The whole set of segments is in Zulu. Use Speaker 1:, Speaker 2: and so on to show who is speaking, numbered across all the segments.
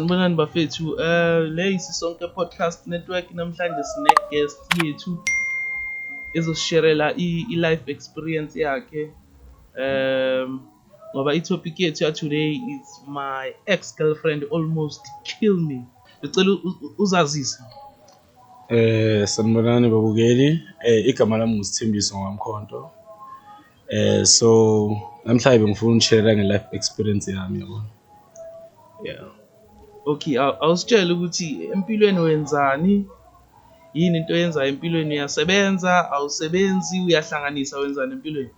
Speaker 1: Sanibonani bafethu, le isisonke podcast network namhlanje sine guest yethu ezosisharela i-life experience yakhe. Ngoba i-topic yethu ya today is my ex-girlfriend almost killed me. Ngicela uzazise.
Speaker 2: Sanibonani babukeli. Igama lami nguSithembiso Ngamkhonto. So namhlanje bengifuna ukushare'a nge-life experience yami yabo.
Speaker 1: Yeah. Okay, awusitshela ukuthi empilweni wenzani? Yini into oyenzayo empilweni? Uyasebenza, awusebenzi, uyahlanganisa, wenzani empilweni?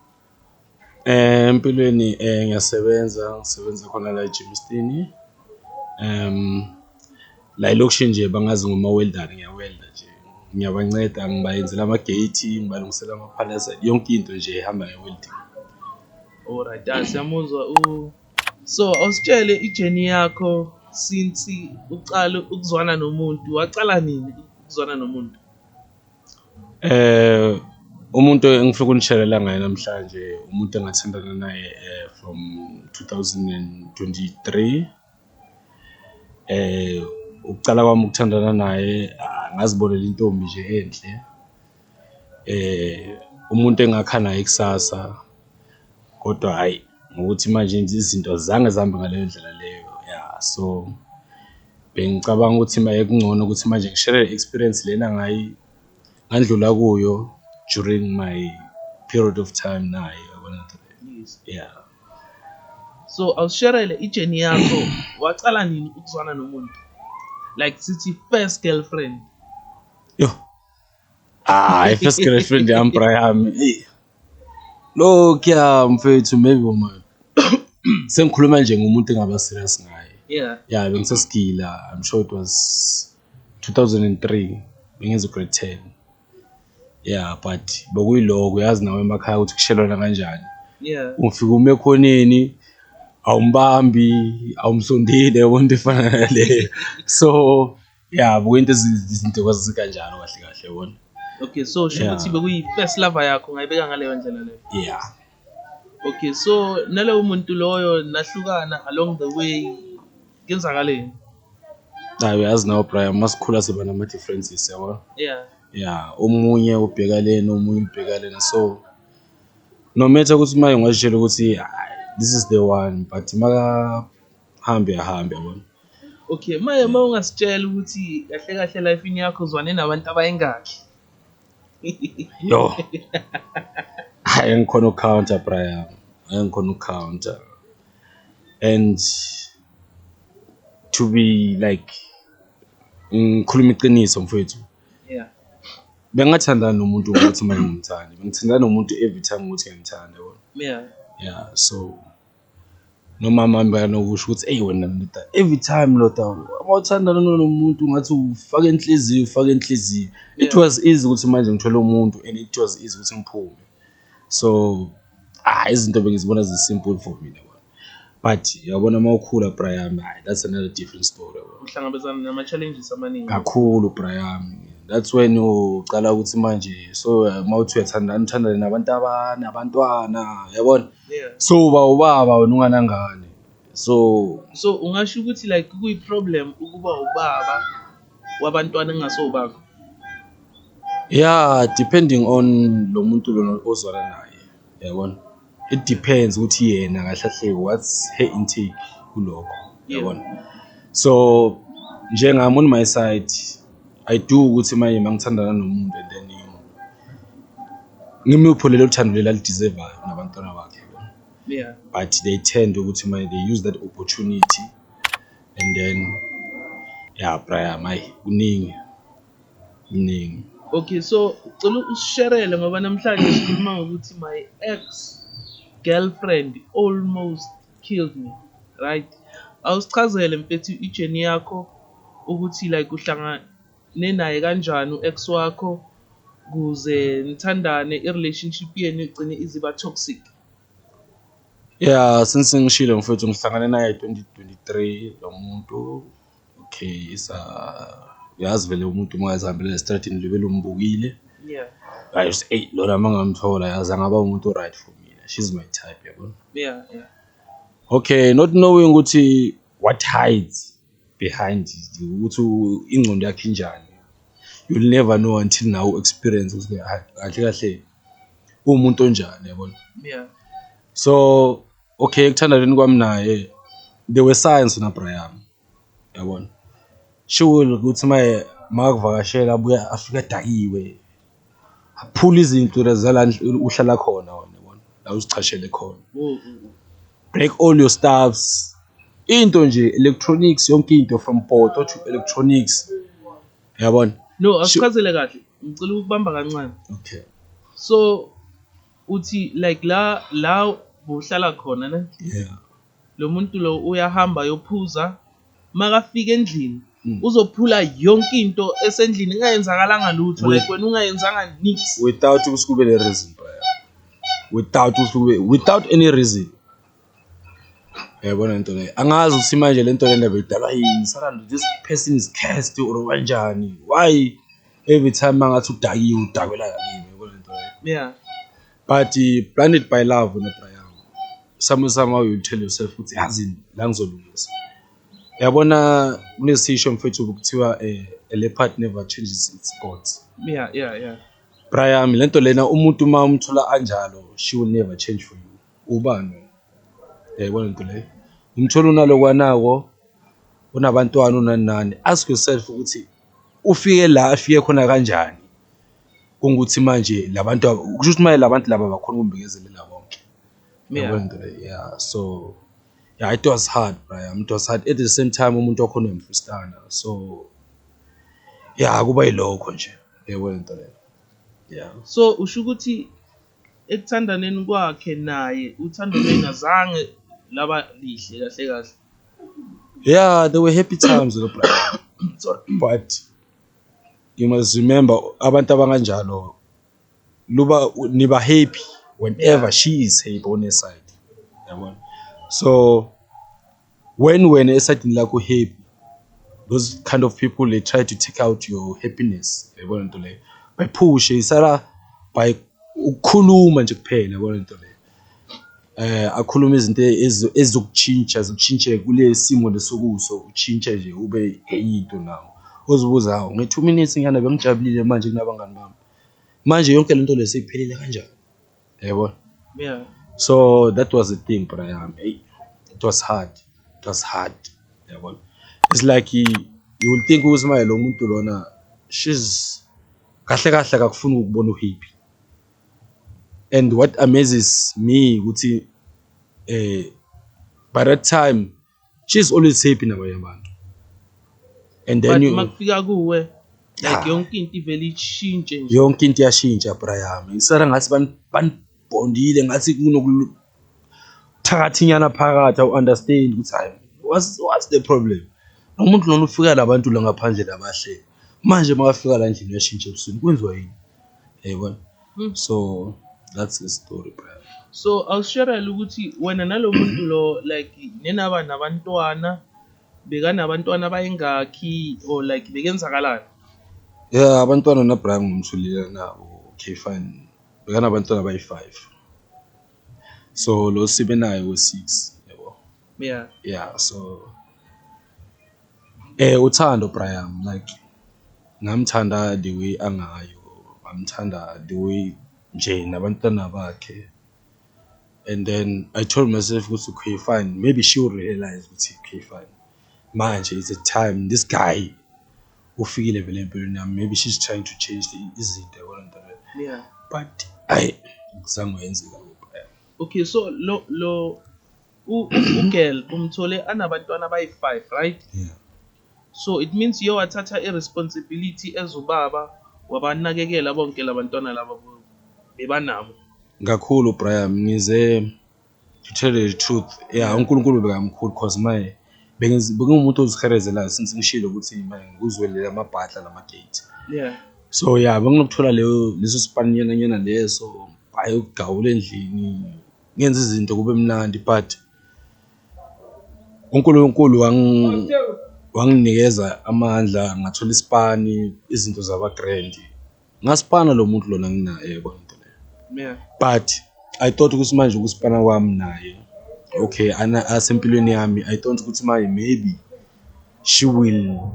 Speaker 2: Empilweni ngisebenza khona la eGymiston. La ilokishini nje bangazi ngoma weldani, ngiyawelda nje. Ngiyabanceda, ngibayenzela ama-gate, ngibalungisela ama-palace, yonke into nje ehamba nge-welding.
Speaker 1: Alright, siyamuzwa. So awusitshele i-journey yakho since uqala ukuzwana nomuntu. Waqala nini ukuzwana nomuntu?
Speaker 2: Umuntu engifuna ukunishare'la ngaye namhlanje umuntu engathandana naye from 2023. Ukucala kwami ukuthandana naye ngazibonela intombi nje enhle. Umuntu engakha naye ikusasa, kodwa hayi ngokuthi manje izinto zange zihambe ngaleyo ndlela leyo. Yeah, so bengicabanga ukuthi maye kungcono ukuthi manje ngishare experience lena ngandlula kuyo during my period of time naye, yabona.
Speaker 1: Yes.
Speaker 2: Yeah.
Speaker 1: So awusharele i-journey yakho. Waqala nini ukuzwana nomuntu? Like sithi first girlfriend.
Speaker 2: Yo. First girlfriend yami Brian. Lokya mfethu maybe man. Sengikhuluma nje ngomuntu engaba serious ngaye.
Speaker 1: Yeah.
Speaker 2: Yeah, bengisesigila. I'm sure it was 2003. Bengenza grade 10. Yeah, but bekuyiloko yazi nawe emakhaya ukuthi kushelwana kanjani.
Speaker 1: Yeah.
Speaker 2: Ufika ume khoneni awumbambi, awumsondile wonke efana nale. So, yeah, bukuyinto izinto kwazi kanjalo kahle kahle wona.
Speaker 1: Okay, so ukuthi bekuyi first lover yakho ngayibeka ngaleyo ndlela leyo.
Speaker 2: Yeah.
Speaker 1: Okay, so nalowo muntu loyo nahlukana along the way kenzakaleni?
Speaker 2: Hayi uyazi nawe Brian, masikhula siba nama differences yabo.
Speaker 1: Yeah.
Speaker 2: Yeah, omunye ubheka lena, omunye ubheka lena. So no matter ukuthi manje ngashela ukuthi this is the one, but maka hambe yabona.
Speaker 1: Okay, maye ungasitshela ukuthi kahle kahle life yakho uzwane nabantu abayingakhi?
Speaker 2: Yo. Hayi ngikhona ucounter Brian. Ngikhona ucounter. And to be like ngikhuluma iqiniso mfethu.
Speaker 1: Yeah.
Speaker 2: Bengathandana nomuntu ukuthi manje ngimthanda. Bengithandana nomuntu every time ukuthi ngimthanda yabona.
Speaker 1: Yeah.
Speaker 2: Yeah, so noma mama banokusho ukuthi hey wena ndoda every time loda awuthandana nomuntu ngathi ufake inhliziyo. It was easy ukuthi manje ngithole umuntu and it was easy ukuthi ngiphume. So izinto bengizibona simple for me yabona. But yabona mawukhula Brian, that's another different story yabona.
Speaker 1: Uhlangabezana nama challenges amaningi.
Speaker 2: Kakhulu Brian. That's when uqala ukuthi manje so mawuthi uyathandana nabantu abantwana yabona.
Speaker 1: Yeah.
Speaker 2: So ubaba wena unganangane. So
Speaker 1: ungasho ukuthi like kuyi problem ukuba ubaba wabantwana engasobakho.
Speaker 2: Yeah, depending on lo muntu lo ozwana naye yabona. It depends ukuthi yena kahle what's her intake kuloko yabona. So njengami on my side I do ukuthi manje mangithandana nomuntu and then ngimupho lelo thando leli deserve nabantwana bakhe.
Speaker 1: Yeah.
Speaker 2: But they tend ukuthi manje they use that opportunity and then yeah Brian kuningi.
Speaker 1: Okay, so ucela usisharele ngoba namhlanje sikhuluma ngokuthi my ex girlfriend almost killed me, right? Awusichazele mfethu i-journey yakho ukuthi like uhlangane naye kanjani u-ex wakho kuze nithandane, i-relationship yenu igcine iziba toxic.
Speaker 2: Yeah, since ngishilo mfethu ngihlangane naye 2023 lo muntu. Okay, yazi vele umuntu mayazihambela estradini libe lumbukile.
Speaker 1: Yeah.
Speaker 2: I just lona mangamthola yazi angaba umuntu right for me. She's my type yabona.
Speaker 1: Yeah.
Speaker 2: Okay, not knowing ukuthi what hides behind it ukuthi ingqondo yakhe injani. You'll never know until now experience ukuthi kahle kahle umuntu onjani yabona.
Speaker 1: Yeah.
Speaker 2: So okay ekuthandani kwami naye there were signs na Brian yabona. Sure ukuthi makuvakashela abuya afika dakiwe. Aphula izinto lazala uhlala khona wona yabona. La uzichashele khona. Break all your stuffs. Into nje electronics yonke into from photo to electronics. Yabona.
Speaker 1: No, asichazele kahle. Ngicela ukubamba kancane.
Speaker 2: Okay.
Speaker 1: So uthi like la uhlala khona ne?
Speaker 2: Yeah.
Speaker 1: Lo muntu lo uyahamba yophuza makafika endlini uzophula yonke into esendlini ingayenzakalanga lutho like wena ungayenzanga nix
Speaker 2: without ukuthi kube le reason without any reason. Yabona into le angazi ukuthi manje le nto le ndaba idalwa yini sala this person is cursed or kanjani why every time mangathi udakiwe udakwela yakini yabona into le.
Speaker 1: Yeah.
Speaker 2: But blinded by love no Brian somehow you tell yourself ukuthi yazi la ngizolungisa. Yabona kunesisho mfethu ukuthiwa a leopard never changes its spots.
Speaker 1: Yeah.
Speaker 2: Brian lento lena umuntu uma umthola anjalo she will never change for you. Ubani? Yabona into le. Umthola unalokwanako unabantwana unanani ask yourself ukuthi ufike la afike khona kanjani. Kungukuthi manje labantu kusho ukuthi manje labantu laba bakhona ukumbekezelela bonke. Yeah, so yeah, it was hard, Brian. It was hard at the same time umuntu okhona emfustana. So yeah, kuba yilokho nje. Yabona into le. Yeah.
Speaker 1: So usho ukuthi ekuthandaneni kwakhe naye uthando lwengazange laba lihle kahle.
Speaker 2: Yeah, there were happy times with Brian. But you must remember abantu abanganjalo luba niba happy whenever she is happy on her side. Yabona. So when eside lakho happy those kind of people they try to take out your happiness. Yabona into le. By push isala by ukukhuluma nje kuphela yabona into le. Akhuluma izinto ezokutshintshe kule simo lesokuso utshintshe nje ube into nawo. Uzibuza hawo nge2 minutes ngiyana bengijabulile manje kunabangani bami. Manje yonke lento lesiphelile kanjani. Yabona.
Speaker 1: Yeah.
Speaker 2: So that was the thing Brian. It was hard. Yabona. It's like you will think ukuthi lo muntu lona she's kahle akufuna ukubona uhappy. And what amazes me ukuthi by that time she's always happy nabanye abantu. And then
Speaker 1: makufika kuwe like yonke into ivele ichintshe nje.
Speaker 2: Yonke into iyashintsha Brian. Ngisara ngathi banibondile ngathi kunokuthakathinyana phakathi u understand ukuthi hayi what's the problem. Umuntu lona ufika labantu la ngaphandle labahle. Manje makafika la endlini uyashintsha ebusweni kwenziwa yini? Yabona. So that's the story Brian.
Speaker 1: So awushare ukuthi wena nalo muntu lo like nenaba nabantwana bekanabantwana abayingakhi or like bekenzakalani?
Speaker 2: Yeah, abantwana na Brian ngumthulile nabo. Okay fine. Bekanabantwana abayi5. So lo sibe naye we6 yabo. Yeah, so uthando Brian like ngamthanda the way angayo. Ngamthanda the way nje nabantwana bakhe. And then I told myself okay fine maybe she will realize ukuthi okay fine. Manje it's a time this guy ufikile vele empilweni yami maybe she's trying to change izinto yabona into le.
Speaker 1: Yeah.
Speaker 2: But ngizange yenzeka.
Speaker 1: Okay, so lo ugirl umthole anabantwana abayi5, right?
Speaker 2: Yeah.
Speaker 1: So it means you wathatha irresponsibility ezubaba wabanakekela bonke labantwana laba bebanabo.
Speaker 2: Ngakhulu Brian ngize to tell the truth. Yeah, uNkulunkulu bekamkhulu because my bengumuntu oziherezela since ngishilo ukuthi ngizwelela amabhadla namagate.
Speaker 1: Yeah.
Speaker 2: So yeah, benginokuthola leso sipanyana leso bayogawula endlini ngenza izinto kube mnandi but uNkulunkulu wanginikeza amandla ngathola isipani izinto zaba grand. Ngasipana lo muntu lona nginaye yabona into le.
Speaker 1: Yeah.
Speaker 2: But I thought ukuthi manje ukusipana kwami naye okay asempilweni yami I thought ukuthi manje maybe she will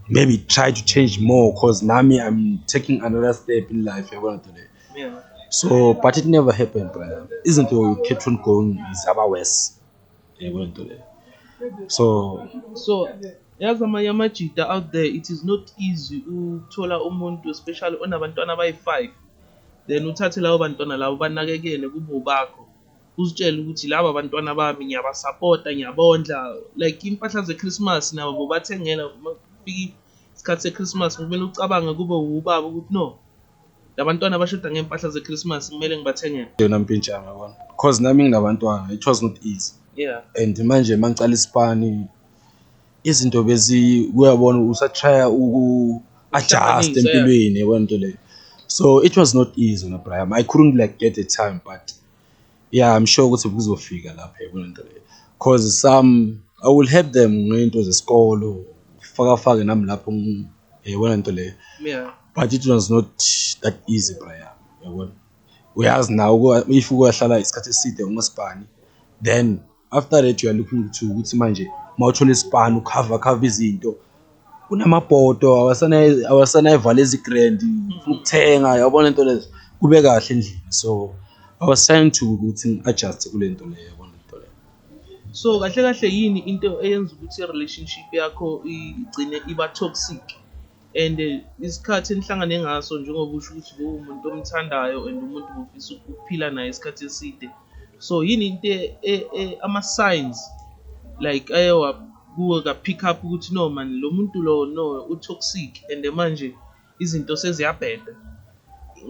Speaker 2: maybe try to change more because nami I'm taking another step in life yabona into leyo.
Speaker 1: Yeah.
Speaker 2: So but it never happened, brother. Isn't you kept on going is aba worse yabona into leyo. So
Speaker 1: yazi amanye amajida out there, it is not easy uthola umuntu especially onabantwana abayi-5 then uthathe labo bantwana labo banakekele kube ubakho uzitshele ukuthi laba bantwana bami ngiyabasapota ngiyabondla like impahla ze-Christmas nabo bobathengela kufika isikhathi se-Christmas kumele ucabange kube ubaba ukuthi no labantwana abashoda ngempahla ze-Christmas kumele ngibathengele.
Speaker 2: yona mpintshana yabona because nami nginabantwana it was not easy.
Speaker 1: Yeah.
Speaker 2: And manje mangicala isipani izinto kuyabona usatrya uku-adjust empilweni yabona into leyo. So it was not easy na Brian. I couldn't like get the time but yeah I'm sure ukuthi kuzofika lapha yabona into leyo because I will help them ngento zesikolo faka nami lapho yabona into leyo.
Speaker 1: Yeah.
Speaker 2: But it was not that easy Brian yabona. Uyazi now if uyahlala isikhathi eside umasipani then after that you are looking to ukuthi manje mawuthola isipani ukhava izinto kunamabhodo awasanayivala ezigrand ukuthenga yabona into lezo kube kahle endlini. So I was trying to ukuthi adjust kule nto leyo yabona into leyo.
Speaker 1: So kahle yini into eyenza ukuthi i-relationship yakho igcine iba toxic and isikhathi enihlangane ngaso njengoba usho ukuthi umuntu omthandayo and umuntu ufisa ukuphila naye isikhathi eside. So yini into ama-signs like kuwe ka pick up ukuthi no man lo muntu lo no u-toxic and manje izinto seziyabheda.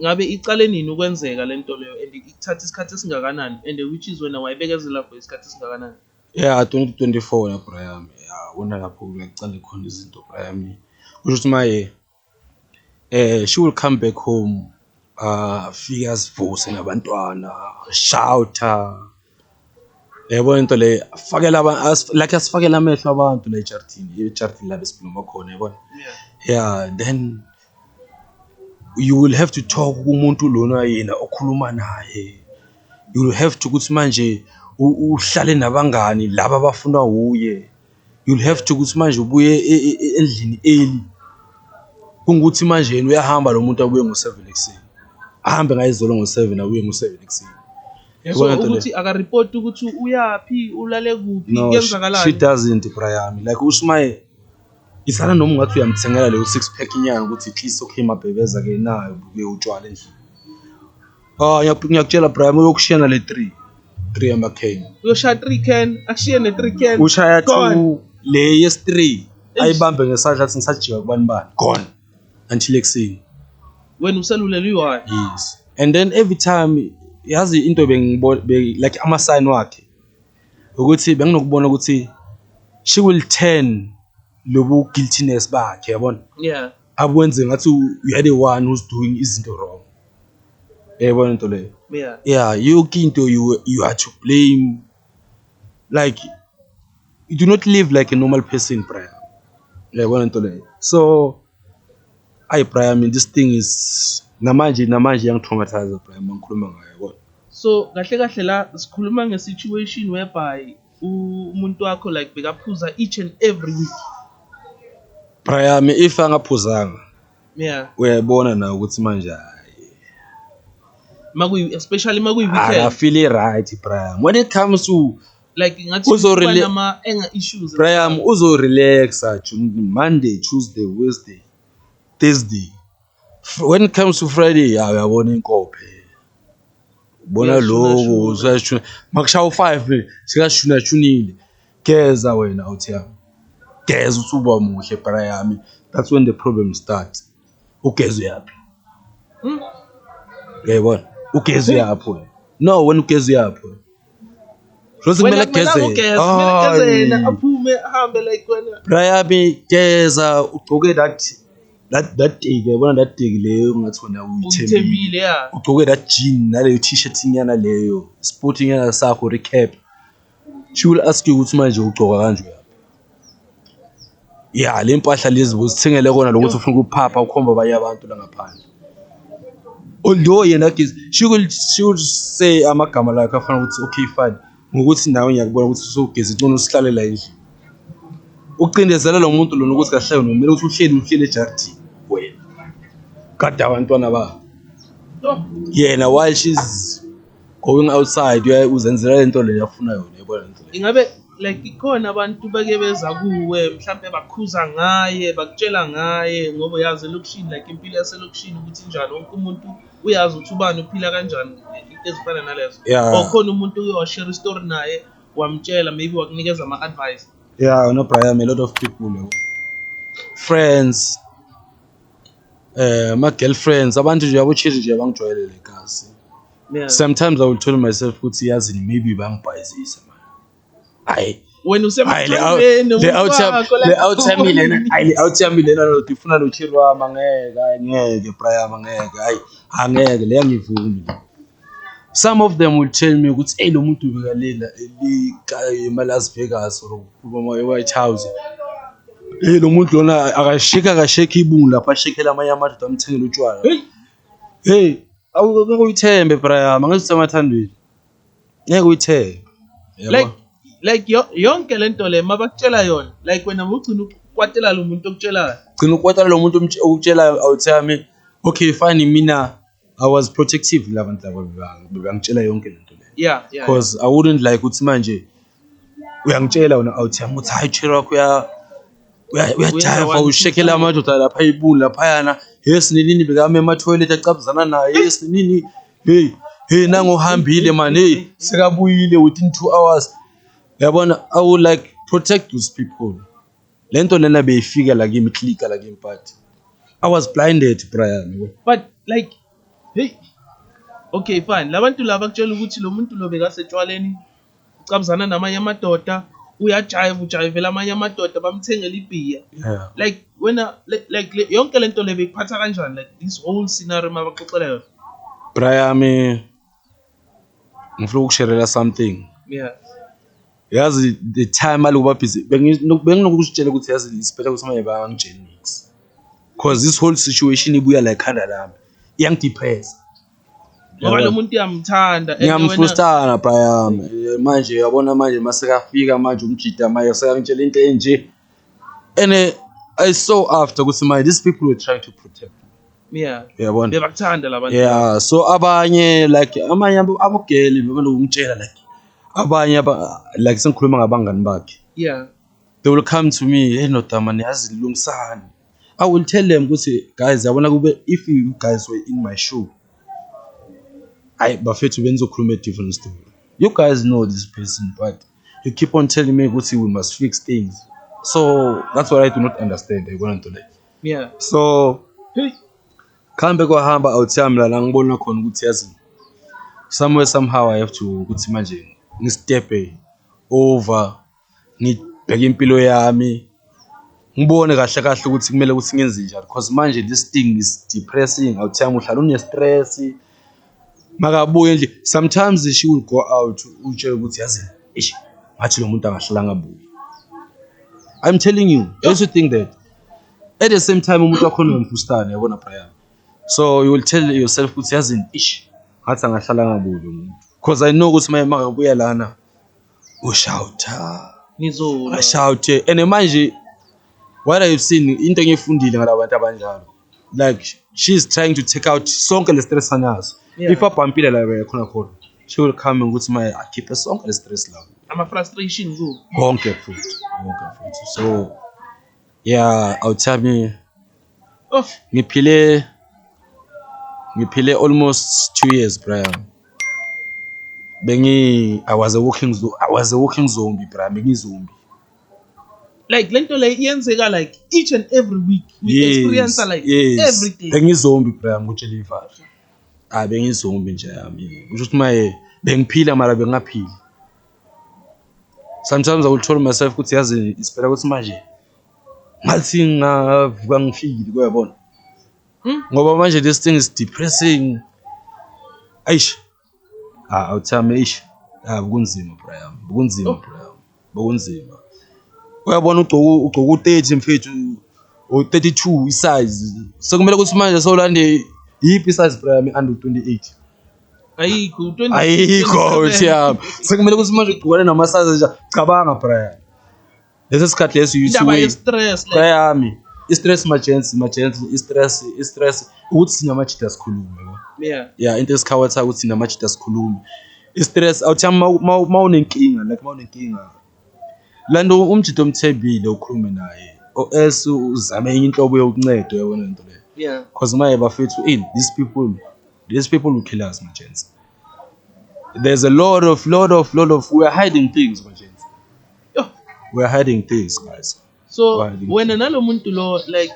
Speaker 1: Ngabe icale nini ukwenzeka lento leyo and ithatha isikhathi esingakanani and which is wena wayibekezela for isikhathi esingakanani?
Speaker 2: Yeah 2024 na Brian wona lapho kuyacala khona izinto Brian kusho ukuthi maye she will come back home fika sivuse nabantwana shouter yabona into le fakela abantu like asifakela amehlo abantu la eJardini la besiphuma khona yabona. Yeah then you will have to talk kumuntu lona yena okhuluma naye. You will have to ukuthi manje uhlale nabangani laba abafuna uye. You will have to ukuthi manje ubuye endlini early kungukuthi manje yena uyahamba lo muntu abuye ngo7 ekseni ahambe ngayizolo ngo7 abuye ngo7 ekseni.
Speaker 1: So ukuthi aka-report ukuthi uyapi ulale kuphi kuyenzakalani?
Speaker 2: She doesn't Brian like uShimaye isana noma ungathi uyamthengela leyo 6 pack inyanga ukuthi at least okay mabhebeza ke nayo buke utshwala endlini. Ngiyakutshela Brian uyokushiyana le 3 ama-can
Speaker 1: uyoshaya 3 can akushiye ne-3 can
Speaker 2: ushaya 2 le yes3 ayibambe ngesandla athi ngisajika kubani gone until ekseni
Speaker 1: wena uselulele uyi-1.
Speaker 2: Yes and then every time yazi into like ama-sign wakhe ukuthi benginokubona ukuthi she will turn lobu guiltiness bakhe yabona.
Speaker 1: Yeah.
Speaker 2: Abwenze ngathi you are the one who's doing izinto wrong yabona into leyo. Yeah yonke into you are to blame like you do not live like a normal person Brian yabona into leyo. So Brian this thing is namanje yangitraumatize Brian mangikhuluma ngayo yabona.
Speaker 1: So kahle la sikhuluma nge-situation whereby umuntu wakho like bekaphuza each and every week.
Speaker 2: Brian if angaphuzanga uyayibona na ukuthi manje
Speaker 1: especially makuyi-weekend
Speaker 2: I feel right Brian when it comes to
Speaker 1: like ngathi nama anger issues
Speaker 2: Brian uzo relax Monday, Tuesday, Wednesday, Thursday. When it comes to Friday uyabona inkophe bona lokho usashuna makushaya u5 sikashunile geza wena uthi geza uthi uba muhle Brian. That's when the problem starts. Ugeza yapi yayibona ugeza yapi no when ugeza yapi Rosi kumele geze
Speaker 1: yena aphume ahambe like wena
Speaker 2: Brian geza ugcoke that day yabona that day leyo ngathi wena uyithembile ugcoke that jean naleyo t-shirt inyana leyo sporting yana sakho recap she will ask you ukuthi manje ugcoka kanje yapi. Yeah le mpahla lezi bozithengele kona lokuthi ufuna ukuphapha ukhomba abanye abantu la ngaphandle. Although yena she will say amagama lakhe afana ukuthi okay fine ngokuthi nawe ngiyakubona ukuthi usogeza icona usihlalela endlini ucindezela lo muntu lona ukuthi kahle kumele ukuthi uhleli ejardini wena kade abantwana ba yena while she's going outside uzenzela lento le yafuna yona yabona lento le.
Speaker 1: Ingabe like ikhona abantu bake beza kuwe mhlambe bakhuza ngaye bakutshela ngaye ngoba uyazi elokishini like impilo yaselokishini ukuthi njani wonke umuntu uyazi ukuthi ubani uphila kanjani into ezifana nalezo.
Speaker 2: Yeah.
Speaker 1: Khona umuntu uke washare story naye wamtshela maybe wakunikeza ama advice.
Speaker 2: Yeah, no Brian, a lot of people, friends, my girlfriends, abantu nje abochiri nje abangijwayelele kasi.
Speaker 1: Yeah.
Speaker 2: Sometimes I will tell myself ukuthi yazi maybe bangibhayizisa man. Hayi.
Speaker 1: When
Speaker 2: le out yami lena lo tifuna lo chiri wami ngeke Brian ngeke hayi angeke le ngivumi. Some of them will tell me ukuthi hey lo muntu ubekalela eMalas Vegas or White House. Hey lo muntu lona akasheka ibungu lapha ashekela amanye amadoda amthengela utshwala. Hey awuke uyithembe Brian ngeke uthathandweni. Ngeke uyithembe.
Speaker 1: Like yonke lento le mabakutshela yona like wena ugcina ukwatela lo muntu okutshelayo.
Speaker 2: Gcina ukwatela lo muntu okutshelayo awuthami okay fine mina I was protective labantu bangitshela yonke lento le.
Speaker 1: Yeah.
Speaker 2: Because I wouldn't like ukuthi manje uyangitshela wena awuthami ukuthi hayi chira wakho uyajayiva ushekela amadoda lapha ibuni lapha yana yes nini bekame ema toilet acabuzana naye yes nini hey nangu uhambile man hey sekabuyile within 2 hours. Yabona I would like protect those people. Lento lena beyifika la kimi click la kimi party. I was blinded Brian.
Speaker 1: But like hey okay fine labantu laba bakutshela ukuthi lo muntu lo bekasetshwaleni ucabuzana namanye amadoda ujayivela amanye amadoda bamthengela ibhiya.
Speaker 2: Yeah.
Speaker 1: Like wena like yonke lento le bekuphatha kanjani like this whole scenario mabaxoxela yona.
Speaker 2: Brian ngifuna ukusharela something.
Speaker 1: Yeah.
Speaker 2: Yazi the time alokuba busy benginokusitshela ukuthi yazi isiphetha ukuthi manje bangitshela nix. Because this whole situation ibuya la ekhanda lami iyangidepress.
Speaker 1: Ngoba lo muntu uyamthanda
Speaker 2: ngiyamfrustana Brian manje uyabona manje masekafika manje umjida manje sekangitshela into enje and I saw after ukuthi manje these people were trying to protect me.
Speaker 1: Yeah.
Speaker 2: Uyabona
Speaker 1: bebakuthanda labantu.
Speaker 2: Yeah, so abanye like amanye abogeli bebangitshela like abanye like sengikhuluma ngabangani bakhe.
Speaker 1: Yeah.
Speaker 2: They will come to me hey no damani yazi lungisani. I will tell them ukuthi guys yabona kube if you guys were in my shoe I bafethu benzokhuluma a different story. You guys know this person but you keep on telling me ukuthi we must fix things. So that's what I do not understand yabona nto le.
Speaker 1: Yeah.
Speaker 2: So khambe kwahamba awuthami la ngibona khona ukuthi yazi somewhere somehow I have to ukuthi manje ngistepe over ngibheke impilo yami ngibone kahle kahle ukuthi kumele ukuthi ngenze njani because manje this thing is depressing awuthami uhlala une stress makabuye nje sometimes she will go out utshela ukuthi yazi ish ngathi lo muntu angahlala ngabuye. I'm telling you don't you think that at the same time umuntu wakhona ngifustana yabona Brian. So you will tell yourself ukuthi yazi ish ngathi angahlala ngabuye umuntu because I know ukuthi makabuya lana ushouta
Speaker 1: Nizola
Speaker 2: shout and manje what I've seen into engifundile ngalabantu abanjalo like she's trying to take out sonke le stress anazo. If abhampile la khona she will come ukuthi my akhiphe sonke le stress la
Speaker 1: ama frustration ku
Speaker 2: konke futhi so yeah awuthami ngiphile almost 2 years Brian. I was a walking zombie Brian bengizombie.
Speaker 1: Like lento le iyenzeka like each and every week we experience like every day.
Speaker 2: Bengizombie Brian ngutshela ivazi. Bengizombie nje yami. Kusho ukuthi maye bengiphila mara bengaphili. Sometimes I will tell myself ukuthi yazi isipela ukuthi manje ngathi ngavuka ngifile kuyabona. Ngoba manje this thing is depressing. Aish. Awuthami ish. Kunzima Brian. Kunzima. Uyabona ugcoka u30 mfethu u32 isize. Sekumele ukuthi manje sowulande yipi size Brian under 28.
Speaker 1: Ayikho 20.
Speaker 2: Ayikho yami. Sekumele ukuthi manje ugcwale nama size nje cabanga Brian. lesi sikhathi lesi
Speaker 1: indaba ye-stress like
Speaker 2: yami i-stress emergency i-stress ukuthi sinamajita sikhulume yabo
Speaker 1: yeah
Speaker 2: into esikhawatha ukuthi sinamajita sikhulume i-stress awuthi mawunenkinga lanto umjito omthembile ukhulume naye else uzame inhlobo yokuncedo yabona into le
Speaker 1: yeah
Speaker 2: because maye bafethu these people will kill us emergency. There's a lot of we are hiding things emergency.
Speaker 1: Yo.
Speaker 2: We are hiding things, guys.
Speaker 1: So wena nalomuntu lo like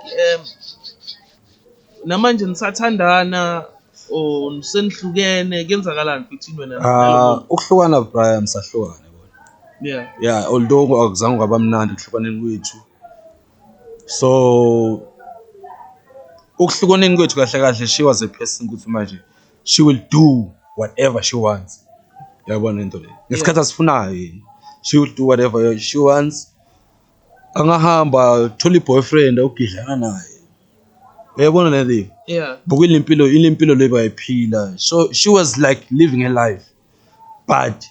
Speaker 1: namanje nisathandana o nisenihlukene kenzakalani between wena nalomuntu
Speaker 2: ukuhlukana Brian sahlukana
Speaker 1: yeah
Speaker 2: although akuzange kwaba mnandi ukuhlukaneni kwethu so ukuhlukaneni kwethu kahle she was a person ukuthi manje she will do whatever she wants yabona into le ngesikhathi asifunayo yini she will do whatever she wants angahamba thola boyfriend ogidlana naye uyabona le thing
Speaker 1: yeah
Speaker 2: buku ilempilo le bayiphila so she was like living her life but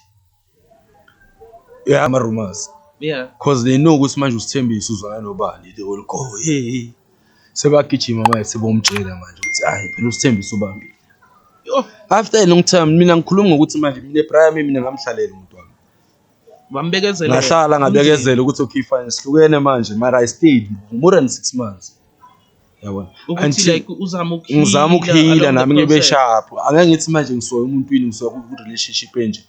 Speaker 2: yeah ama rumors
Speaker 1: yeah
Speaker 2: because they know ukuthi manje usithembisa uzwana nobani they will go hey sebagijima manje sebomtshela manje ukuthi hayi phela usithembisa ubambile after a long time mina ngikhuluma ngokuthi manje mina eBrian mina ngamhlalela umuntu wami
Speaker 1: bambekezela
Speaker 2: ngahlala ngabekezela ukuthi okay fine sihlukene manje mara I stayed more than 6 months yabona
Speaker 1: ukuthi like
Speaker 2: ngizama ukuhila nami ngibe sharp angeke ngithi manje ngisoya umuntwini ngisoya ku relationship enje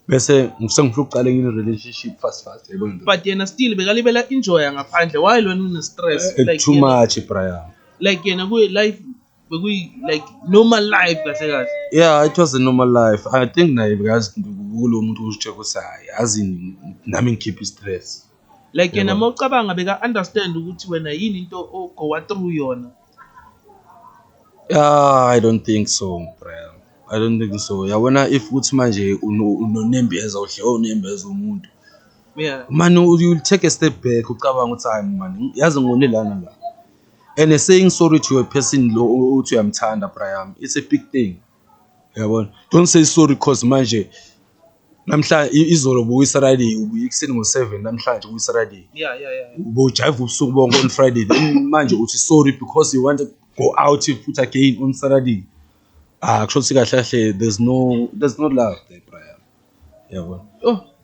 Speaker 2: bese ngifuna uqale ngine relationship fast yabona
Speaker 1: but yena still bekalibela enjoy ngaphandle while wena une stress
Speaker 2: like too much Brian
Speaker 1: like yena ku life bekuyi like normal life kahle
Speaker 2: yeah it was a normal life I think naye because kulo muntu usheke usayi azini nami ngikhipha stress
Speaker 1: like yena mawucabanga beka understand ukuthi wena yini into go through yona
Speaker 2: I don't think so Brian I don't think so yabona if uthi manje unonembeza unembeza umuntu
Speaker 1: yeah
Speaker 2: man you will take a step back ucabanga ukuthi hayi man yazi ngone lana la and saying sorry to a person lo uthi uyamthanda Brian it's a big thing yabona don't say sorry cause manje namhla izolo buyisaradi ubuyikuseni ngo7 namhlanje buyisaradi
Speaker 1: yeah
Speaker 2: ubujive ubusuku bonke on Friday manje uthi sorry because you want to go out futhi again on Saturday kusho kahle there's no love there Brian yabona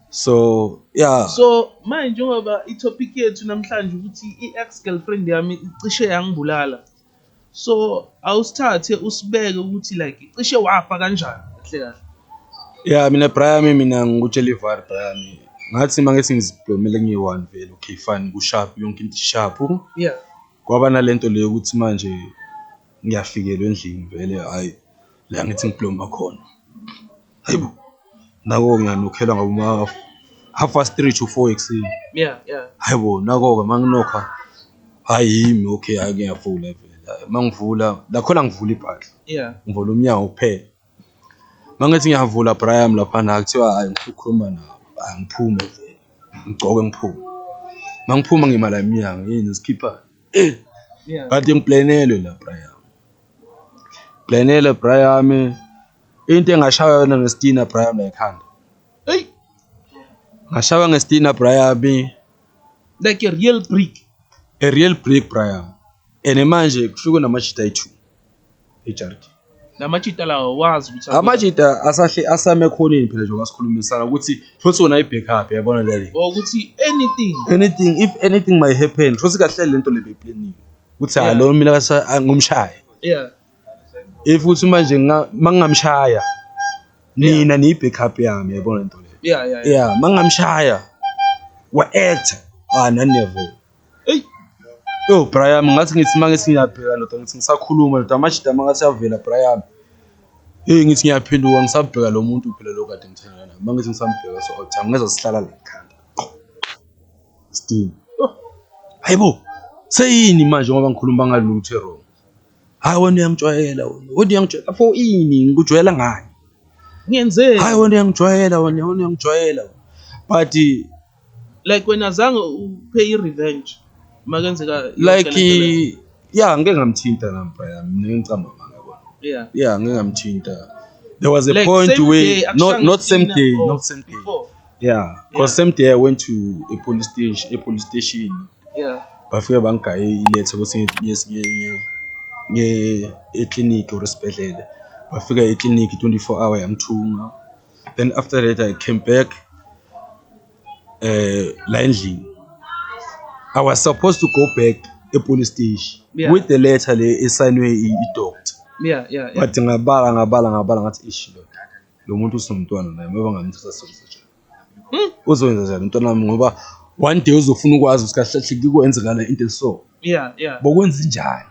Speaker 2: so yeah
Speaker 1: so manje ngoba itopic yethu namhlanje ukuthi i-ex girlfriend yami icishe yangibulala so awusithathe usibeke ukuthi like icishe wafa kanjani kahle
Speaker 2: yeah mina Brian mina ngutshelivar Brian ngathi mangithi ngiziblomele ngiyi1 vele okay fine kusharp yonke into sharp
Speaker 1: yeah
Speaker 2: kwaba nalento leyo ukuthi manje ngiyafikelwa endlini vele hayi la ngithi ngibloma khona hayibo nako ngiyanokhelwa ngaba 3:30 to 4 ekseni
Speaker 1: yeah
Speaker 2: hayibo nako manginokha hayi yimi okay ngiyavula vele mangivula lakhola ngivula ibhadla
Speaker 1: yeah
Speaker 2: ngivula umnyango kuphela mangithi ngiyavula Brian lapha na kuthiwa hayi ngikhuluma nabo angiphume vele ngigcoke ngiphume mangiphuma ngimala iminyango yini sikhipha
Speaker 1: yeah
Speaker 2: kanti ngiplanele la Brian into engashaya yona ngestina Brian la ekhanda
Speaker 1: hey
Speaker 2: ngashaya ngestina Brian
Speaker 1: like a
Speaker 2: real brick Brian ene manje kushuko namajita ayi2 ejardi
Speaker 1: namajita lawo wazi ukuthi
Speaker 2: amajita asahle asame khoneni phela njengoba sikhulumisana ukuthi futhi wona i-backup yabona le
Speaker 1: ukuthi
Speaker 2: if anything might happen futhi kahle lento le beplanning ukuthi lo mina ngumshaya
Speaker 1: yeah
Speaker 2: if uthi manje mangingamshaya nina ni backup yami yabona into le yeah mangingamshaya wa actor nani never
Speaker 1: hey
Speaker 2: yo Brian ngathi ngithi manje singiyabheka ndoda ngithi ngisakhuluma ndoda amajida mangathi avela Brian ngithi ngiyaphenduka ngisabheka lo muntu phela lo kade ngithanda naye mangithi ngisambheka so all time ngeza sihlala la ekhanda still hayibo sayini manje ngoba ngikhuluma ngalo ukuthi wrong hayi wena uyangijwayela for ini ngikujwayela ngani
Speaker 1: ngiyenzeni
Speaker 2: hayi wena uyangijwayela but
Speaker 1: like wena zange upay revenge makenzeka
Speaker 2: like yeah ngeke ngamthinta nami Brian mina ngicamba manga yabona yeah ngeke ngamthinta there was a
Speaker 1: like
Speaker 2: point where
Speaker 1: day,
Speaker 2: not same day Yeah, because same day I went to a police station.
Speaker 1: Yeah.
Speaker 2: Bafike bangigaya iletha ukuthi eclinic or esibhedlela. Bafika eclinic 24 hour yamthunga. Then after that I came back la endlini. I was supposed to go back police station with the letter le esignwe i-doctor.
Speaker 1: Yeah.
Speaker 2: But ngabala ngathi ish lo muntu usinomntwana naye ngoba ngamthatha sokusebenza. Uzowenza njani umntwana wami ngoba one day uzofuna ukwazi usikahle kwenzekala into so.
Speaker 1: Yeah.
Speaker 2: Bokwenza njani?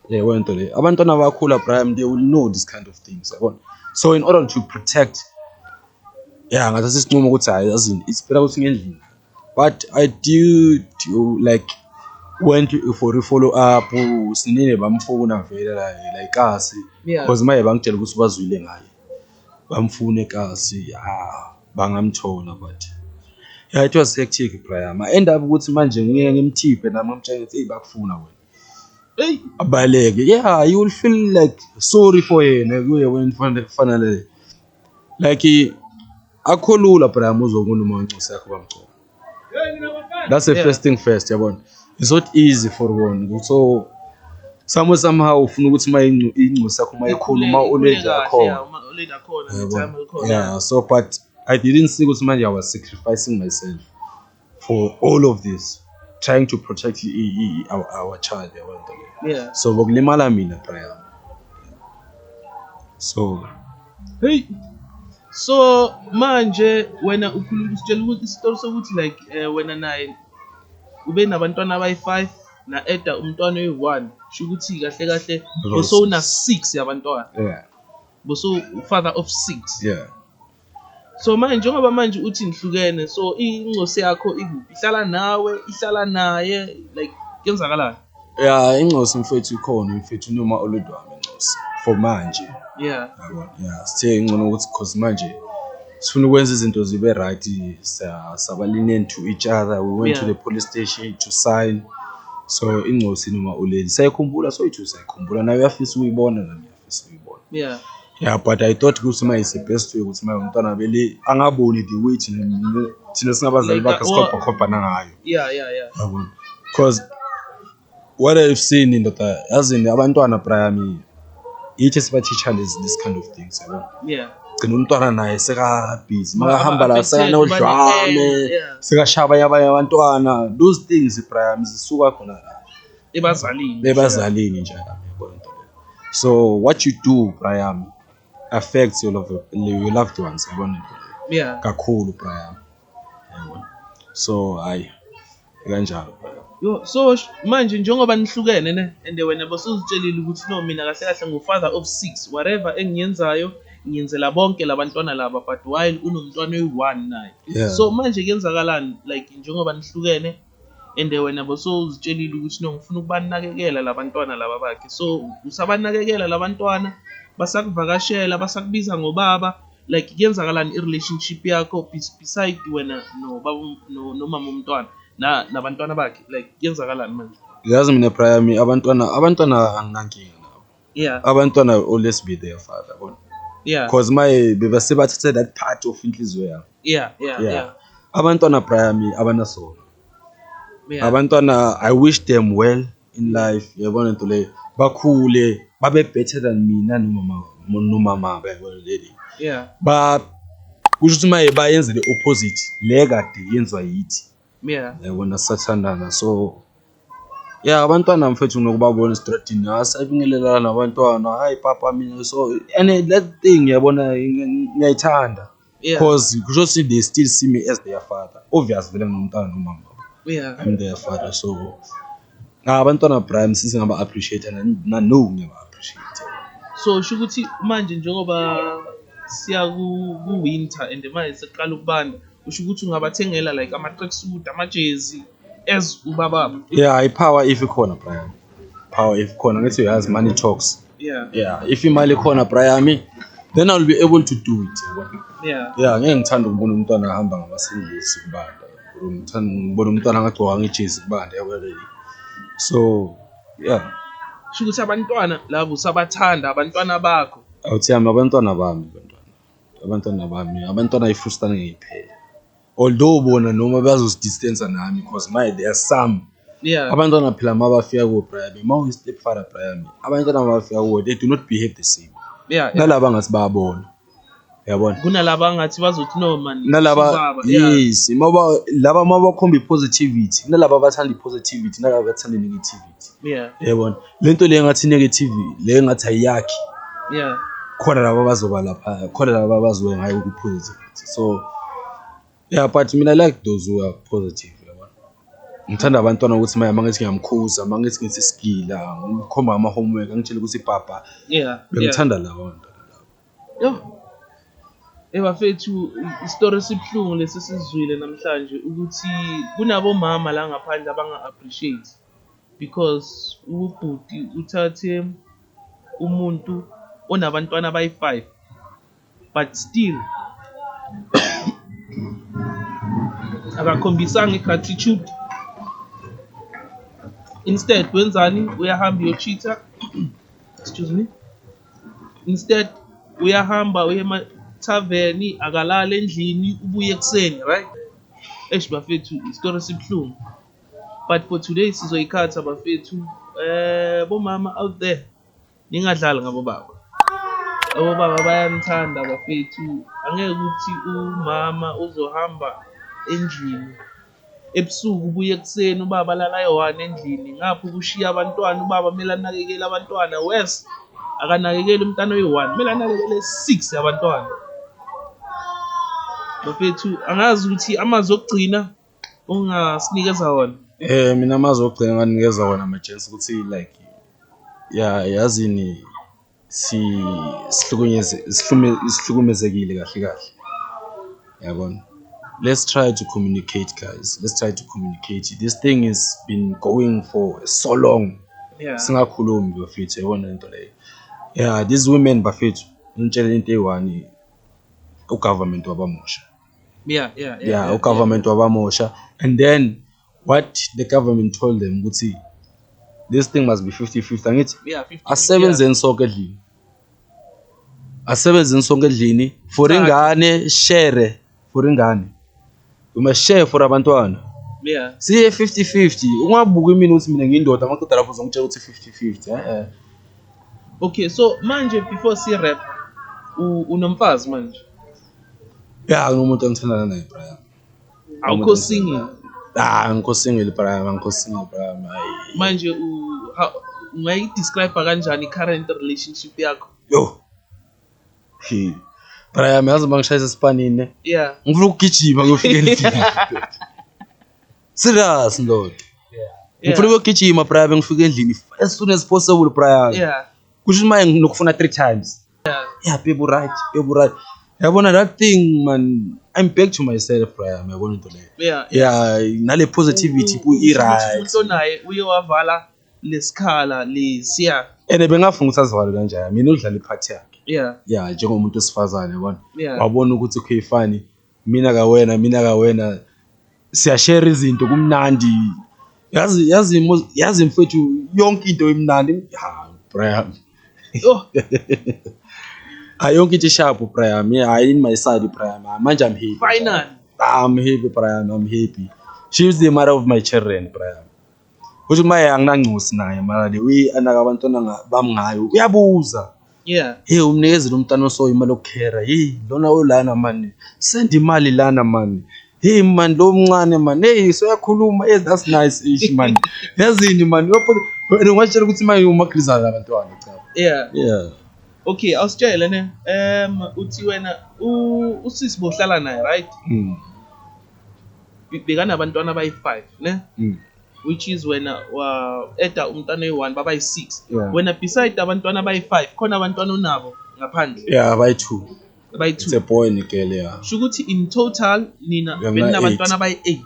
Speaker 2: Wento le. Abantwana bakhula Brian, they will know this kind of things, yabona. So in order to protect ngathatha isinqumo ukuthi hayi yazini it's better ukuthi ngendlini. But I do like went for a follow up sinine bamfuna vele la ikasi because maye bangitshela ukuthi bazwile ngaye. Bamfuna ekasi bangamthola but it was hectic Brian. I end up ukuthi manje ngeke ngimthiphe nami ngamtshela ukuthi bakufuna wena.
Speaker 1: Hey,
Speaker 2: Abaleke. You will feel like sorry for yena kuye wena kufanele like akholula Brian uzokuluma ngencosi yakho bamgcoba. That's the first thing first, yabona. It's not easy for one. So somehow ufuna ukuthi incosi yakho mayikhuluma ulenze khona. So but I didn't see ukuthi manje I was sacrificing myself for all of this, trying to protect our child. So bokulimala mina Brian. So
Speaker 1: hey. So manje wena ukhuluma usitshela ukuthi isitori sokuthi like wena naye ube nabantwana abayi5 na Eda umntwana oyi1 sho ukuthi kahle boso una 6 yabantwana. Boso father of 6. So manje ngoba manje uthi nihlukene so incosi yakho ikuphi ihlala nawe ihlala naye like kwenzakalani?
Speaker 2: Incosi mfethu ikhona mfethu noma olodwami incosi for manje. Sithe ngcono ukuthi because manje sifuna ukwenza izinto zibe right, saba lenient to each other. We went to the police station to sign. So incosi noma uleli sayikhumbula soyithu sayikhumbula nawe uyafisa uyibona nami uyafisa uyibona. But I thought ukuthi mayise best way ukuthi maye umntwana bele angaboni the way thina singabazali bakhe sikhopha nangayo. Yabona because what I've seen in that yazini abantwana Brian yithi sibateacher this kind of things yabona. Gcina umntwana naye seka busy makahamba la sekanodlame sekashaba yabanye abantwana. Those things Brian zisuka khona ebazalini nje yabona. So what you do Brian affects your loved ones yabona. Kakhulu Brian yabona. So kanjalo Brian.
Speaker 1: So manje njengoba nihlukene ne and wena bosuzitshelile ukuthi no mina kahle ngo father of 6 whatever engiyenzayo ngiyenzela bonke labantwana laba but while unomntwana oyi1 naye. So manje kuyenzakalani like njengoba nihlukene and wena bosuzitshelile ukuthi no ngifuna ukubanakekela labantwana laba bakhe. So usabanakekela labantwana basakuvakashela basakubiza ngobaba like kuyenzakalani irelationship yakho beside wena no mama umntwana nabantwana bakhe like kuyenzakalani manje?
Speaker 2: Yazi mina Brian abantwana anginankinga nabo. Abantwana always be their father bona. Because my bebasebathathe that part of inhliziyo yabo. Abantwana Brian abanasona. Abantwana I wish them well in life yabona into le bakhule babe better than mina nomama yabona. Ba kusho ukuthi maye bayenze the opposite le kade yenzwa yithi. Yabona sathandana. So abantwana mfethu nokubabona estradini asabingelela nabantwana hayi papa mina so and that thing yabona ngiyayithanda because kusho ukuthi they still see me as their father. Obvious vele nomntwana nomama. I'm their father. So abantwana Brian singaba appreciate na no ngiyaba appreciate.
Speaker 1: So sho ukuthi manje njengoba siya ku winter and manje seqala ukubanda usho ukuthi ungabathengela like ama tracksuit amajezi as ubaba.
Speaker 2: Ipower if ikhona Brian. Power if ikhona ngathi uyazi money talks. If imali ikhona Brian then I'll be able to do it. Ngeke ngithanda ukubona umntwana ahamba ngamasingisi kubanda. Ngibona umntwana angagcoka ngejezi kubanda yabona. So
Speaker 1: sho ukuthi abantwana labo usabathanda abantwana bakho.
Speaker 2: Awuthi abantwana bami abantwana ifustana ngiyiphela. although bona noma bazozidistance nami because there are some
Speaker 1: Yeah.
Speaker 2: abantwana phela mabafika ku Brian ma uyi step father Brian abantwana mabafika ku they do not behave the same
Speaker 1: Yeah.
Speaker 2: nalaba ngathi bayabona yabona
Speaker 1: Kunalaba ngathi bazothi no man.
Speaker 2: nalaba
Speaker 1: sobaba. Yeah.
Speaker 2: yes laba mabakhomba positivity nalaba abathanda positivity nalaba abathanda negativity
Speaker 1: Yeah.
Speaker 2: yabona lento le ngathi negative le ngathi ayakhi
Speaker 1: Yeah.
Speaker 2: khona laba bazoba lapha khona laba bazoya ngayo ku positivity so yeah but mina I like those who are positive yabona ngithanda abantwana ukuthi mangithi ngiyamkhuza mangithi ngithi skilla ngikhomba ama homework angitshela ukuthi papa
Speaker 1: Yeah.
Speaker 2: bengithanda labo bantwana
Speaker 1: Yo. Bafethu istory sibhlungu lesizwile namhlanje ukuthi kunabomama la ngaphandle abanga appreciate because ubhuti uthathe umuntu onabantwana abayi5 but still akakhombisanga igratitude. Instead wenzani uyahamba uyocheater excuse me instead uyahamba uye emathaveni akalala endlini ubuye ekuseni right bafethu istory sibhlungu but for today sizoyikhatha bafethu bomama out there ningadlali ngabo baba bayanithanda bafethu angeke ukuthi umama uzohamba endlini ebusuku ubuye ekuseni ubaba lala eyi1 endlini ngapho kushiya abantwana ubaba kumele anakekele abantwana wes akanakekele umntana oyi1 kumele anakekele 6 abantwana bafethu angazi ukuthi amazwi okugcina ungasinikeza wona.
Speaker 2: mina amazwi okugcina nganikeza wona amajens ukuthi like yazini sihlukumezekile kahle yabona let's try to communicate guys let's try to communicate this thing has been going for so long singakhulumi bafethu yabona into leyo these women bafethu ngitshela into eyi1 ugovernment wabamosha ugovernment wabamosha and then what the government told them ukuthi this thing must be 50-50 angithi asebenzeni sonke endlini for ingane share for ingane we must share for abantwana siye 50-50 ungabuka imini ukuthi mina ngiyindoda maqeda lapho uzongitshela ukuthi 50-50
Speaker 1: okay so manje before si rap unomfazi manje
Speaker 2: nginomuntu engithandana naye Brian
Speaker 1: awukho single
Speaker 2: ngikho single Brian
Speaker 1: manje ungayidescribe kanjani current relationship yakho
Speaker 2: Brian yazi mangishayisa esipanini ngifuna ukugijima ngiyofika endlini serious ndoda ngifuna ukugijima Brian ngifika endlini as soon as possible Brian kusho manje nginokufuna 3 times people right yabona that thing man I'm back to myself Brian yabona into leyo nale positivity right
Speaker 1: umuntu naye uye wavala lesikhala lesiya
Speaker 2: bengafuna ukuthi azivale kanjani mina udlala ipart yakhe njengomuntu osifazane yabona wabona ukuthi okay fine mina kawena siyashare izinto kumnandi yazi mfethu yonke into imnandi Brian yonke into sharp Brian in my side Brian manje I'm happy
Speaker 1: finally
Speaker 2: I'm happy Brian I'm happy she is the mother of my children Brian kusho maye anginancosi naye mara le way anaka abantwana bami ngayo uyabuza umnikezele umntana osoya imali okukhera lona olana man send imali lana man man lo mncane man soyakhuluma that's nice ish man yazini man ungashela ukuthi maye umagrizana abantwana cha
Speaker 1: okay awusitshele ne uthi wena usisi bohlala naye right bekana abantwana abayi5 ne which is wena eda umntwana oyi1 babayi6 wena beside abantwana abayi5 khona abantwana onabo ngaphandle
Speaker 2: abayi2 it's a boy and a girl
Speaker 1: shukuthi in total nina benabantwana abayi8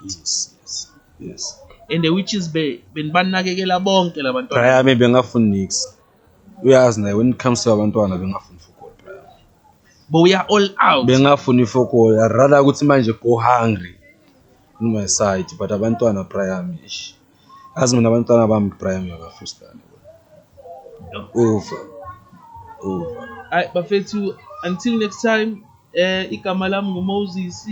Speaker 2: yes
Speaker 1: and the which is benibanakekela bonke labantwana
Speaker 2: Brian bengafuni nix uyazi naye when it comes to abantwana bengafuni for Brian
Speaker 1: but we are all out
Speaker 2: bengafuni for call I rather ukuthi manje go hungry on my side but abantwana Brian azi mina abantwana bami Brian yabafrustane over
Speaker 1: bafethu until next time igama lami nguMoses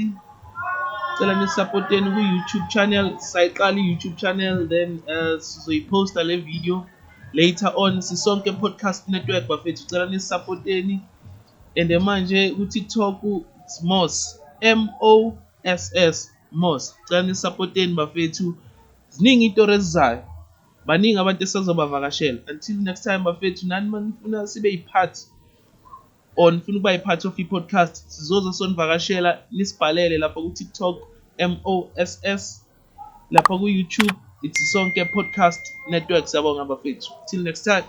Speaker 1: cela nisupporteni ku-YouTube channel. Sayiqala i-YouTube channel, then sizoyiposta le video later on. Sisonke Podcast Network bafethu, cela nisupporteni. And manje ku-TikTok it's Moss, MOSS, Moss. Cela nisupporteni bafethu. Ziningi iy'tori ezizayo, baningi abantu esazobavakashela. Until next time bafethu, nani manifuna sibe yi-part or nifuna ukuba yi-part of i-podcast, sizoza sonivakashela, nisibhalele lapha ku-TikTok MOSS, lapha ku-YouTube it's Sonke Podcast Network. Siyabonga bafethu, till next time.